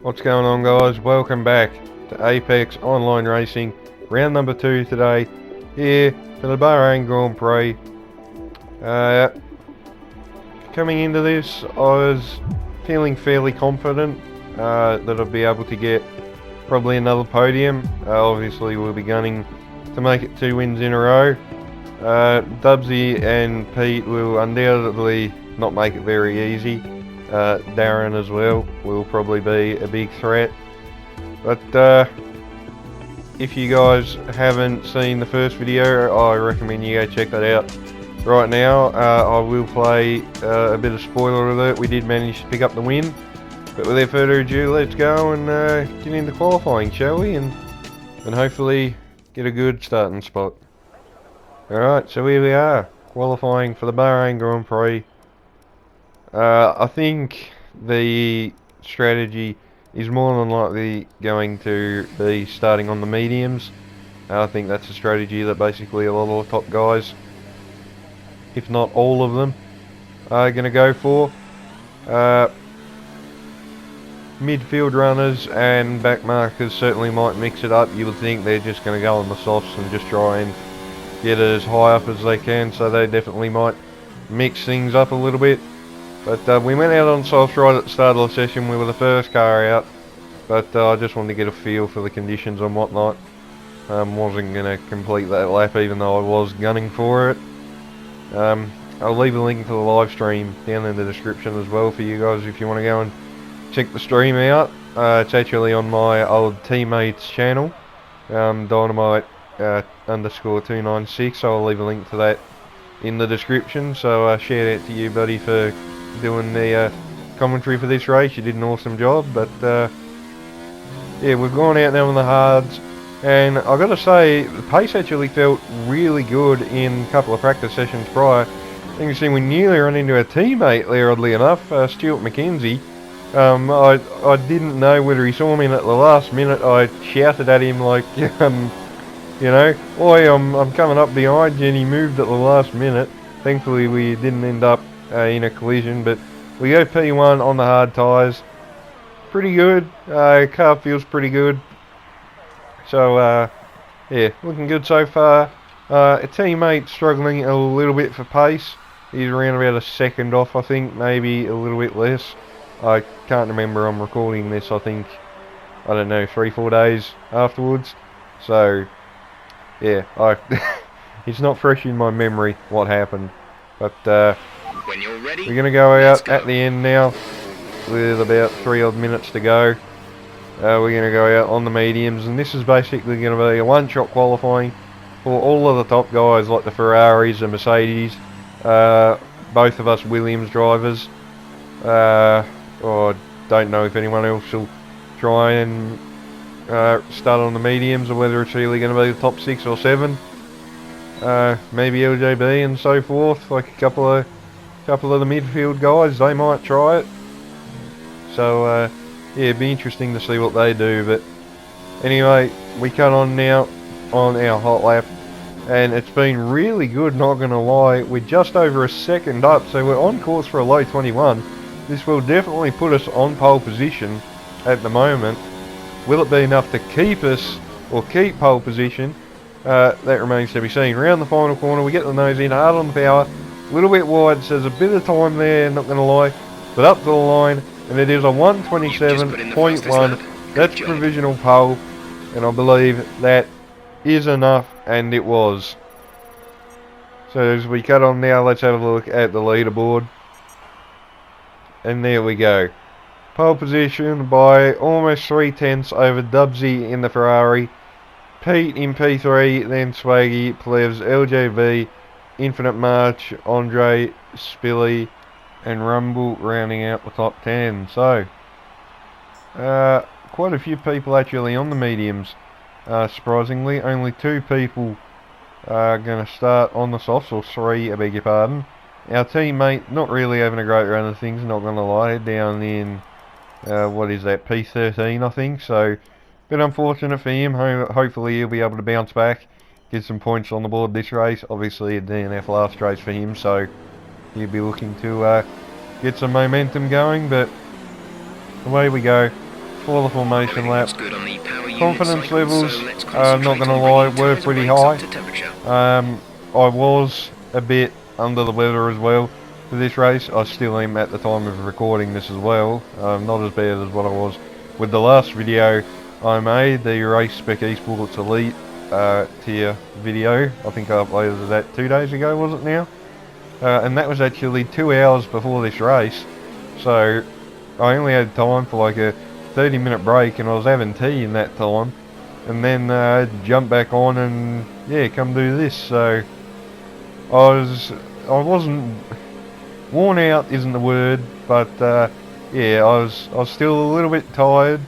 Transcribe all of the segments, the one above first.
What's going on, guys? Welcome back to Apex Online Racing, round number 2 today, here for the Bahrain Grand Prix. Coming into this, I was feeling fairly confident that I'd be able to get probably another podium. Obviously we'll be gunning to make it 2 wins in a row. Dubsy and Pete will undoubtedly not make it very easy. Darren as well will probably be a big threat. But if you guys haven't seen the first video, I recommend you go check that out right now. I will play a bit of spoiler alert. We did manage to pick up the win. But without further ado, let's go and get into qualifying, shall we? And hopefully get a good starting spot. Alright, so here we are, qualifying for the Bahrain Grand Prix. I think the strategy is more than likely going to be starting on the mediums. I think that's a strategy that basically a lot of the top guys, if not all of them, are going to go for. Midfield runners and back markers certainly might mix it up. You would think they're just going to go on the softs and just try and get it as high up as they can, so they definitely might mix things up a little bit. But we went out on softs right at the start of the session. We were the first car out, but I just wanted to get a feel for the conditions and whatnot. Wasn't going to complete that lap even though I was gunning for it. I'll leave a link to the live stream down in the description as well for you guys if you want to go and check the stream out. It's actually on my old teammates channel, Dynamite _ 296, so I'll leave a link to that in the description. So shout out to you, buddy, for doing the commentary for this race. You did an awesome job. But yeah, we've gone out now on the hards, and I've got to say the pace actually felt really good in a couple of practice sessions prior. You can see we nearly ran into a teammate there, oddly enough, Stuart McKenzie. I didn't know whether he saw me, and at the last minute I shouted at him like, you know, "Oi, I'm coming up behind you," and he moved at the last minute. Thankfully we didn't end up in a collision, but we go P1 on the hard tyres. Pretty good. Car feels pretty good. So yeah, looking good so far. A teammate struggling a little bit for pace. He's around about a second off, I think, maybe a little bit less. I can't remember. I'm recording this, I think, I don't know, 3-4 days afterwards. So yeah, it's not fresh in my memory what happened. But when you're ready, we're going to go out at the end now with about 3 odd minutes to go. We're going to go out on the mediums, and this is basically going to be a one-shot qualifying for all of the top guys like the Ferraris and Mercedes, both of us Williams drivers. I don't know if anyone else will try and start on the mediums, or whether it's really going to be the top 6 or 7. Maybe LJB and so forth, like a couple of the midfield guys, they might try it. So yeah, it'd be interesting to see what they do. But anyway, we cut on now on our hot lap, and it's been really good, not gonna lie. We're just over a second up, so we're on course for a low 21. This will definitely put us on pole position at the moment. Will it be enough to keep us, or keep pole position? That remains to be seen. Round the final corner, we get the nose in, hard on the power, a little bit wide, so there's a bit of time there, not going to lie, but up to the line, and it is a 127.1. That's provisional pole, and I believe that is enough, and it was. So as we cut on now, let's have a look at the leaderboard. And there we go. Pole position by almost 3/10 over Dubsy in the Ferrari. Pete in P3, then Swaggy, Plevs, LJB, Infinite March, Andre, Spilly, and Rumble rounding out the top 10. So, quite a few people actually on the mediums, surprisingly. Only 2 people are going to start on the softs, or 3, I beg your pardon. Our teammate, not really having a great run of things, not going to lie, down in, what is that, P13 I think, so bit unfortunate for him. Hopefully he'll be able to bounce back, get some points on the board this race. Obviously a DNF last race for him, so he'll be looking to get some momentum going. But away we go. for the formation lap. Confidence levels, not going to lie, were pretty high. I was a bit under the weather as well for this race. I still am at the time of recording this as well. Not as bad as what I was with the last video I made, the Race Spec Esports Elite tier video. I think I uploaded that 2 days ago, was it now? And that was actually 2 hours before this race. So I only had time for like a 30-minute break, and I was having tea in that time. And then jump back on and yeah, come do this. So I wasn't worn out, isn't the word, but yeah, I was still a little bit tired,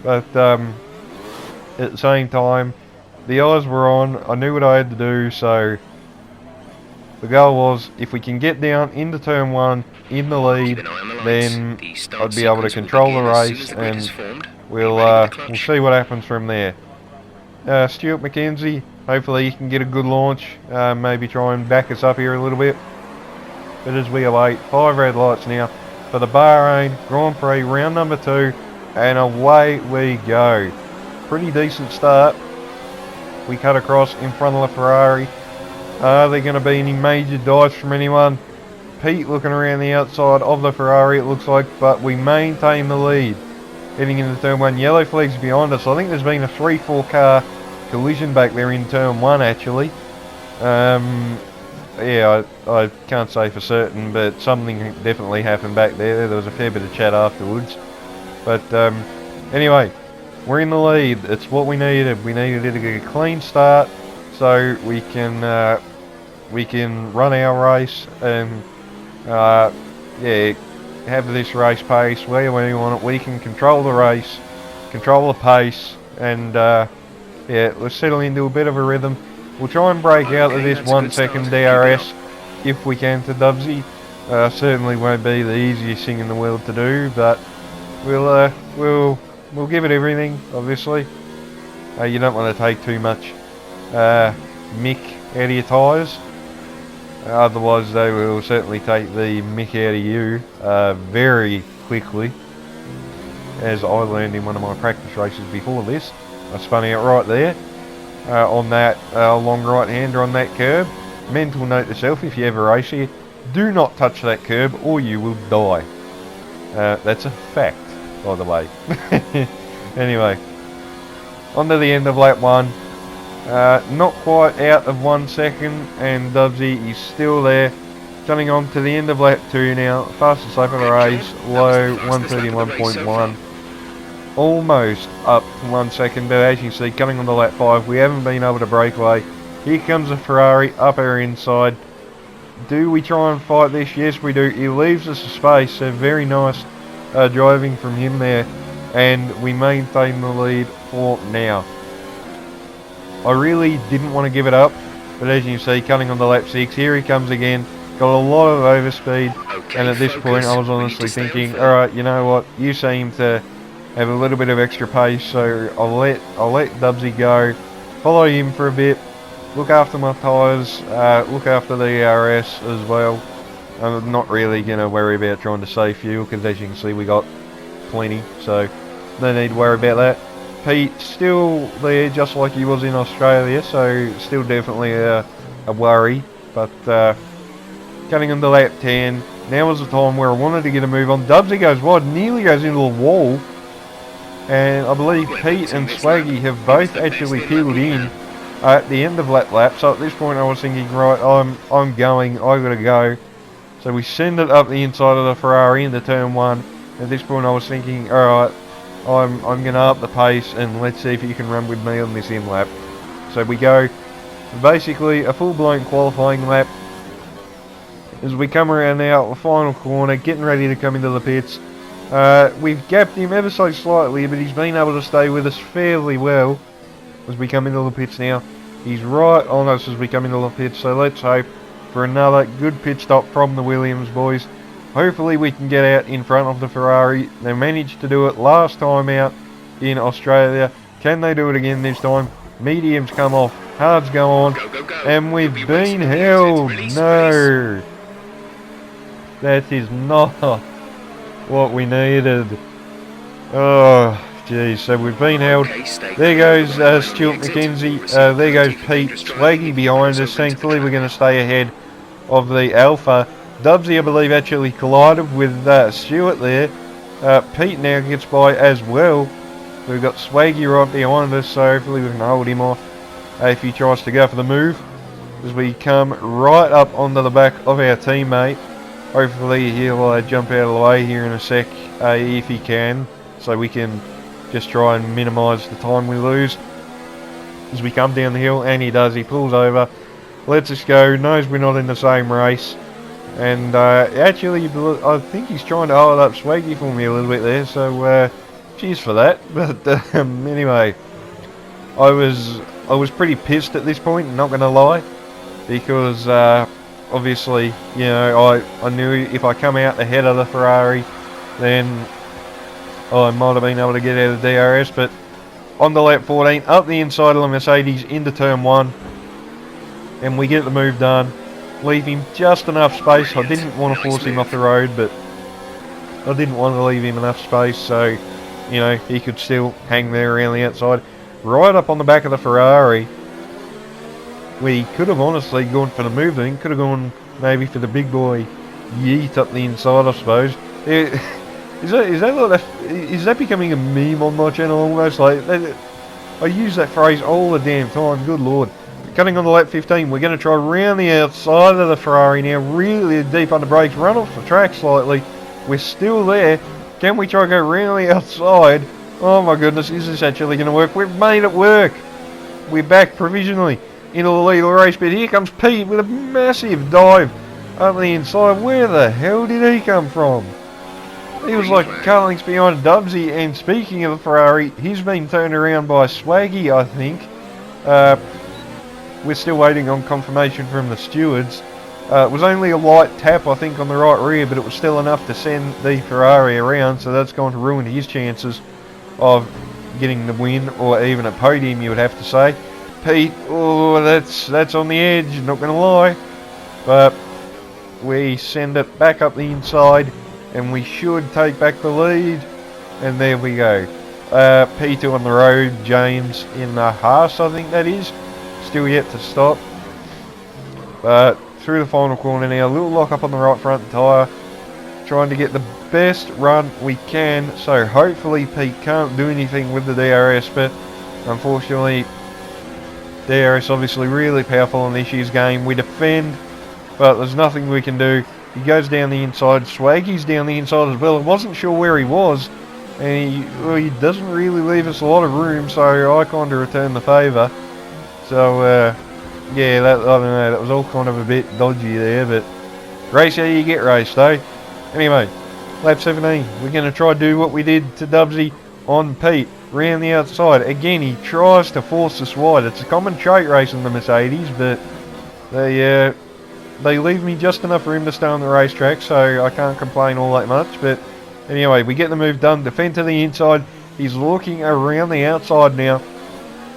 but at the same time, the eyes were on. I knew what I had to do, so the goal was, if we can get down into turn 1 in the lead, then I'd be able to control the race, and we'll see what happens from there. Stuart McKenzie, hopefully he can get a good launch, maybe try and back us up here a little bit. But as we await 5 red lights now for the Bahrain Grand Prix round number 2, and away we go. Pretty decent start. We cut across in front of the Ferrari. Are there going to be any major dives from anyone? Pete looking around the outside of the Ferrari, it looks like, but we maintain the lead. Heading into turn 1, yellow flags behind us. I think there's been a 3-4 car collision back there in turn 1 actually. Yeah, I can't say for certain, but something definitely happened back there. There was a fair bit of chat afterwards. But anyway, we're in the lead. It's what we needed. We needed to get a clean start so we can run our race and yeah, have this race pace where we want it. We can control the race, control the pace, and yeah, let's settle into a bit of a rhythm. We'll try and break out of this 1 second DRS if we can to Dubsy. Certainly won't be the easiest thing in the world to do, but we'll give it everything. Obviously, you don't want to take too much mick out of your tyres. Otherwise, they will certainly take the mick out of you very quickly. As I learned in one of my practice races before this, I spun out right there on that long right-hander on that curb. Mental note to self, if you ever race here, do not touch that curb or you will die. That's a fact, by the way. Anyway, on to the end of lap 1. Not quite out of 1 second, and Dubsy is still there. Coming on to the end of lap 2 now. Fastest lap of the race, low 131.1. Almost up to 1 second, but as you can see, coming on to lap 5, we haven't been able to break away. Here comes a Ferrari up our inside. Do we try and fight this? Yes, we do. He leaves us a space, so very nice driving from him there, and we maintain the lead for now. I really didn't want to give it up, but as you can see, cutting on the lap 6, here he comes again. Got a lot of overspeed, and at this point I was honestly thinking, alright, you know what, you seem to have a little bit of extra pace, so I'll let Dubsy go, follow him for a bit, look after my tyres, look after the ARS as well. I'm not really going to worry about trying to save fuel, because as you can see we got plenty, so no need to worry about that. Pete still there, just like he was in Australia, so still definitely a worry. But coming into lap 10, now was the time where I wanted to get a move on. Dubsy goes wide, nearly goes into the wall, and I believe Pete and Swaggy have both actually peeled in at the end of lap. So at this point I was thinking, right, I'm going, I gotta go. So we send it up the inside of the Ferrari into turn 1. At this point I was thinking, alright, I'm going to up the pace and let's see if you can run with me on this in lap. So we go basically a full-blown qualifying lap. As we come around now, the final corner, getting ready to come into the pits. We've gapped him ever so slightly, but he's been able to stay with us fairly well as we come into the pits now. He's right on us as we come into the pits, so let's hope for another good pit stop from the Williams boys. Hopefully we can get out in front of the Ferrari. They managed to do it last time out in Australia. Can they do it again this time? Mediums come off, hards go on, and we've been held. No, that is not what we needed. Oh, Geez, so we've been held. There goes Stuart McKenzie. There goes Pete. Swaggy behind us. Thankfully, we're going to stay ahead of the Alpha. Dubsy, I believe, actually collided with Stuart there. Pete now gets by as well. We've got Swaggy right behind us, so hopefully we can hold him off if he tries to go for the move. As we come right up onto the back of our teammate. Hopefully he'll jump out of the way here in a sec if he can, so we can just try and minimise the time we lose. As we come down the hill, and he does, he pulls over, lets us go, knows we're not in the same race, and actually I think he's trying to hold up Swaggy for me a little bit there, so cheers for that. But anyway, I was pretty pissed at this point, not going to lie, because obviously, you know, I knew if I come out ahead of the Ferrari, then I might have been able to get out of the DRS. But on the lap 14, up the inside of the Mercedes into turn 1, and we get the move done, leave him just enough space. I didn't want to force him off the road, but I didn't want to leave him enough space so, you know, he could still hang there around the outside. Right up on the back of the Ferrari, we could have honestly gone for the move then. Could have gone maybe for the big boy yeet up the inside, I suppose. Is that becoming a meme on my channel almost? Like, I use that phrase all the damn time, good lord. Cutting on the lap 15, we're going to try round the outside of the Ferrari now, really deep under brakes, run off the track slightly. We're still there. Can we try to go round the outside? Oh my goodness, is this actually going to work? We've made it work. We're back provisionally into the lead of the race, but here comes Pete with a massive dive up the inside. Where the hell did he come from? He was like a car lengths behind Dubsy, and speaking of the Ferrari, he's been turned around by Swaggy, I think. We're still waiting on confirmation from the stewards. It was only a light tap, I think, on the right rear, but it was still enough to send the Ferrari around, so that's going to ruin his chances of getting the win, or even a podium, you would have to say. Pete, oh, that's on the edge, not going to lie. But we send it back up the inside, and we should take back the lead. And there we go. P2 on the road, James in the Haas, I think that is. Still yet to stop. But through the final corner now, a little lock up on the right front tyre. Trying to get the best run we can. So hopefully Pete can't do anything with the DRS, but unfortunately DRS obviously really powerful in this year's game. We defend, but there's nothing we can do. He goes down the inside. Swaggy's down the inside as well. I wasn't sure where he was, and he doesn't really leave us a lot of room, so I kind of return the favour. So, yeah, I don't know, that was all kind of a bit dodgy there, but race how you get raced, though. Anyway, lap 17, we're going to try to do what we did to Dubsy on Pete, round the outside. Again, he tries to force us wide. It's a common trait racing the Mercedes, but they leave me just enough room to stay on the racetrack, so I can't complain all that much. But anyway, we get the move done, defend to the inside. He's looking around the outside now.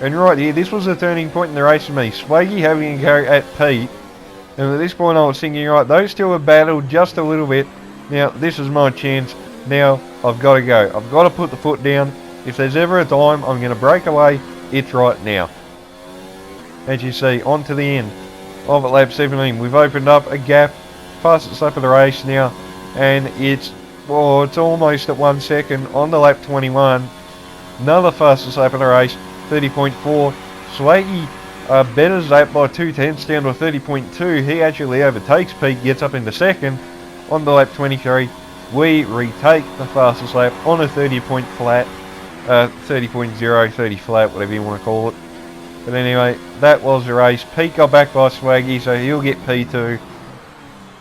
And right here, this was a turning point in the race for me. Swaggy having a go at Pete. And at this point I was thinking, right, those two have battled just a little bit. Now, this is my chance. Now, I've got to go. I've got to put the foot down. If there's ever a time I'm going to break away, it's right now. As you see, on to the end of lap 17. We've opened up a gap. Fastest lap of the race now. And it's almost at 1 second on the lap 21. Another fastest lap of the race. 30.4. Swaggy betters that by 2/10 down to a 30.2. He actually overtakes Pete, gets up into second on the lap 23. We retake the fastest lap on a 30-point flat, 30.0, 30 flat, whatever you want to call it. But anyway, that was the race. Pete got back by Swaggy, so he'll get P2.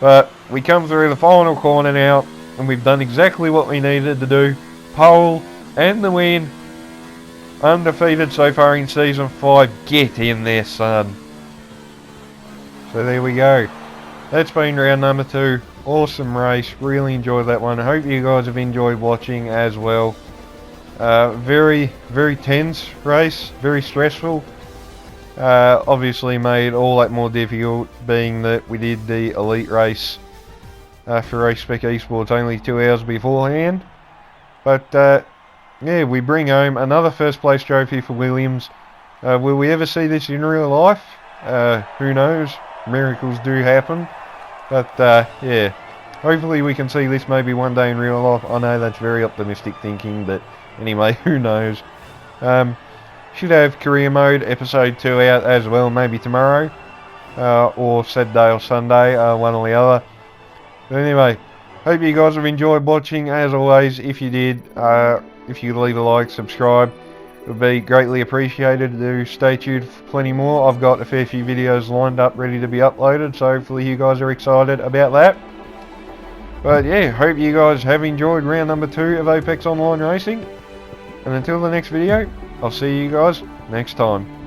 But we come through the final corner now, and we've done exactly what we needed to do. Pole and the win. Undefeated so far in Season 5. Get in there, son. So there we go. That's been round number 2. Awesome race. Really enjoyed that one. I hope you guys have enjoyed watching as well. Very, very tense race. Very stressful. Obviously made all that more difficult, being that we did the elite race for Race Spec Esports only 2 hours beforehand. But yeah, we bring home another first place trophy for Williams. Will we ever see this in real life? Who knows? Miracles do happen. But yeah, hopefully we can see this maybe one day in real life. I know that's very optimistic thinking, but anyway, who knows? Should have career mode episode 2 out as well, maybe tomorrow, or Saturday or Sunday, one or the other. But anyway, hope you guys have enjoyed watching. As always, if you did, if you leave a like, subscribe, it would be greatly appreciated. Do stay tuned for plenty more. I've got a fair few videos lined up ready to be uploaded, so hopefully you guys are excited about that. But yeah, hope you guys have enjoyed round number 2 of Apex Online Racing. And until the next video, I'll see you guys next time.